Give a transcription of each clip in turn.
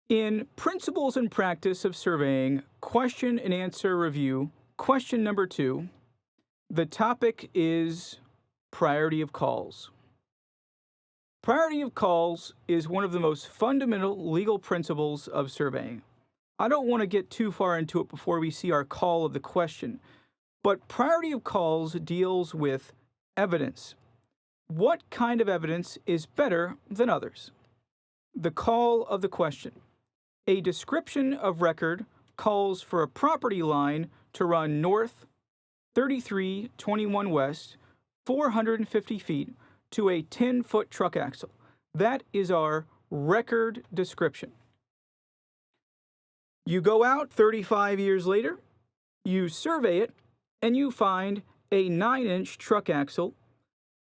In Principles and Practice of Surveying, question and answer review, question number 2, the topic is priority of calls. Priority of calls is one of the most fundamental legal principles of surveying. I don't want to get too far into it before we see our call of the question, but priority of calls deals with evidence. What kind of evidence is better than others? The call of the question. A description of record calls for a property line to run north 3321 west 450 feet to a 10-foot truck axle. That is our record description. You go out 35 years later, you survey it, and you find a 9-inch truck axle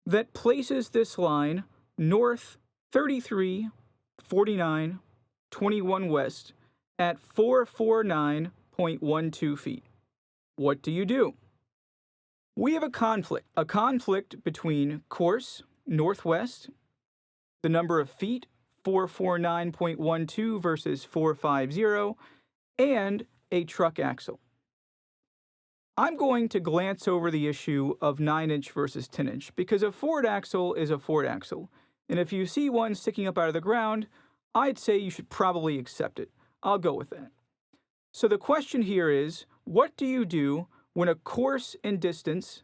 that places this line north 3349 21 west at 449.12 feet. What do? We have a conflict between course, northwest, the number of feet, 449.12 versus 450, and a truck axle. I'm going to glance over the issue of 9-inch versus 10-inch because a Ford axle is a Ford axle, and if you see one sticking up out of the ground, I'd say you should probably accept it. I'll go with that. So the question here is, what do you do when a course and distance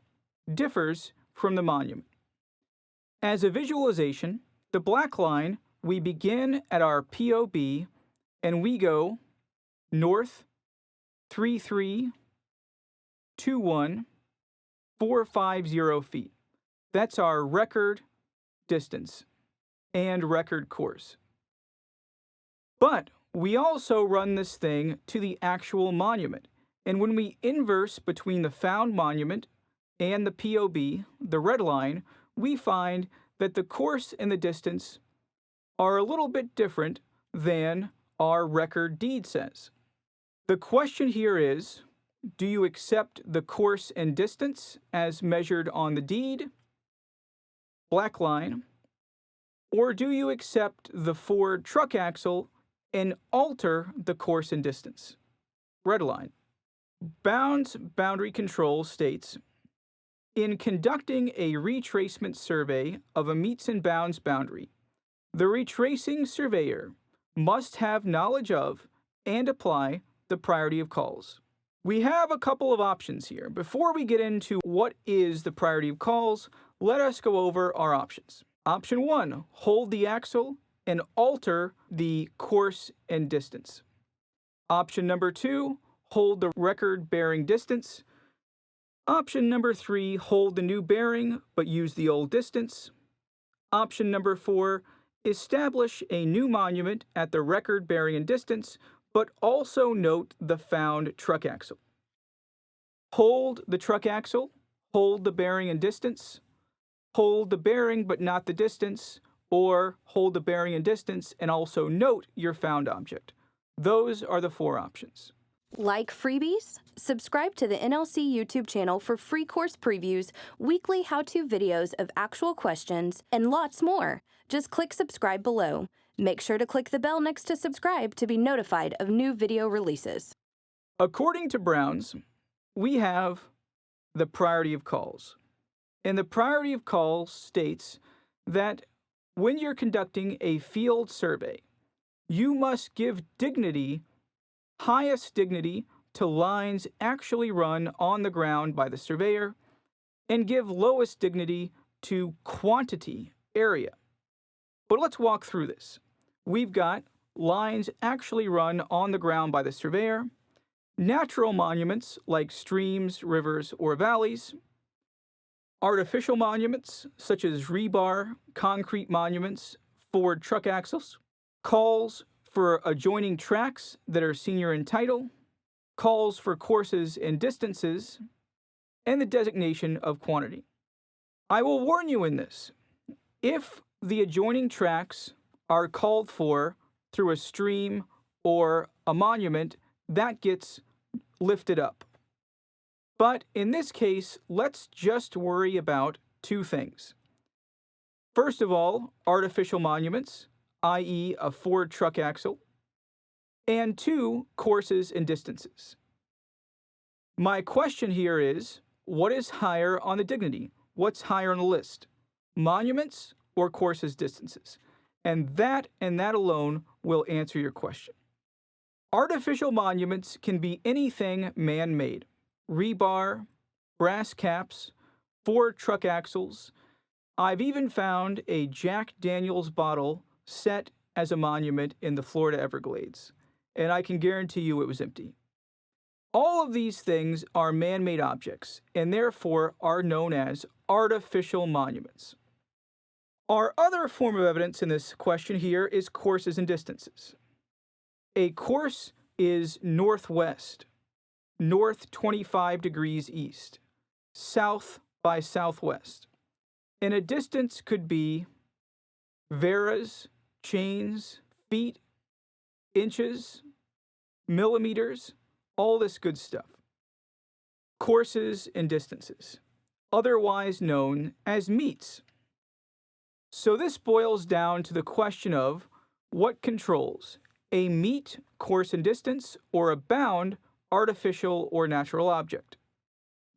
differs from the monument? As a visualization, the black line, we begin at our POB and we go north 3321 450 feet. That's our record distance and record course. But we also run this thing to the actual monument. And when we inverse between the found monument and the POB, the red line, we find that the course and the distance are a little bit different than our record deed says. The question here is, do you accept the course and distance as measured on the deed, black line, or do you accept the Ford truck axle and alter the course and distance, red line? Bounds boundary control states, in conducting a retracement survey of a meets and bounds boundary, the retracing surveyor must have knowledge of and apply the priority of calls. We have a couple of options here. Before we get into what is the priority of calls, let us go over our options. Option 1, hold the axle and alter the course and distance. Option number 2, hold the record bearing distance. Option number 3, hold the new bearing but use the old distance. Option number 4, establish a new monument at the record bearing and distance but also note the found truck axle. Hold the truck axle, hold the bearing and distance, hold the bearing but not the distance, or hold the bearing and distance and also note your found object. Those are the 4 options. Like freebies? Subscribe to the NLC YouTube channel for free course previews, weekly how-to videos of actual questions, and lots more. Just click subscribe below. Make sure to click the bell next to subscribe to be notified of new video releases. According to Brown's, we have the priority of calls. And the priority of calls states that when you're conducting a field survey, you must give dignity, highest dignity, to lines actually run on the ground by the surveyor, and give lowest dignity to quantity, area. But let's walk through this. We've got lines actually run on the ground by the surveyor, natural monuments like streams, rivers, or valleys, artificial monuments such as rebar, concrete monuments, Ford truck axles, calls for adjoining tracks that are senior in title, calls for courses and distances, and the designation of quantity. I will warn you in this. If the adjoining tracks are called for through a stream or a monument, that gets lifted up. But in this case, let's just worry about 2 things. First of all, artificial monuments, i.e. a Ford truck axle, and 2, courses and distances. My question here is, what is higher on the dignity? What's higher on the list? Monuments or courses distances? And that alone will answer your question. Artificial monuments can be anything man-made. Rebar, brass caps, Ford truck axles. I've even found a Jack Daniels bottle set as a monument in the Florida Everglades, and I can guarantee you it was empty. All of these things are man-made objects and therefore are known as artificial monuments. Our other form of evidence in this question here is courses and distances. A course is northwest, north 25 degrees east, south by southwest. And a distance could be varas, chains, feet, inches, millimeters, all this good stuff. Courses and distances, otherwise known as meets. So this boils down to the question of what controls a meet, course and distance, or a bound, artificial or natural object.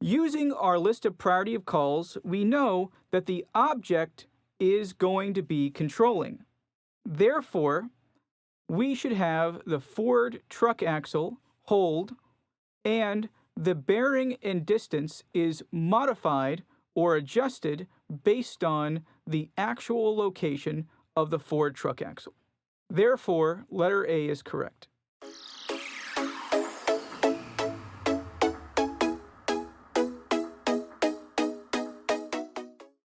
Using our list of priority of calls, we know that the object is going to be controlling. Therefore, we should have the Ford truck axle hold, and the bearing and distance is modified or adjusted based on the actual location of the Ford truck axle. Therefore, letter A is correct.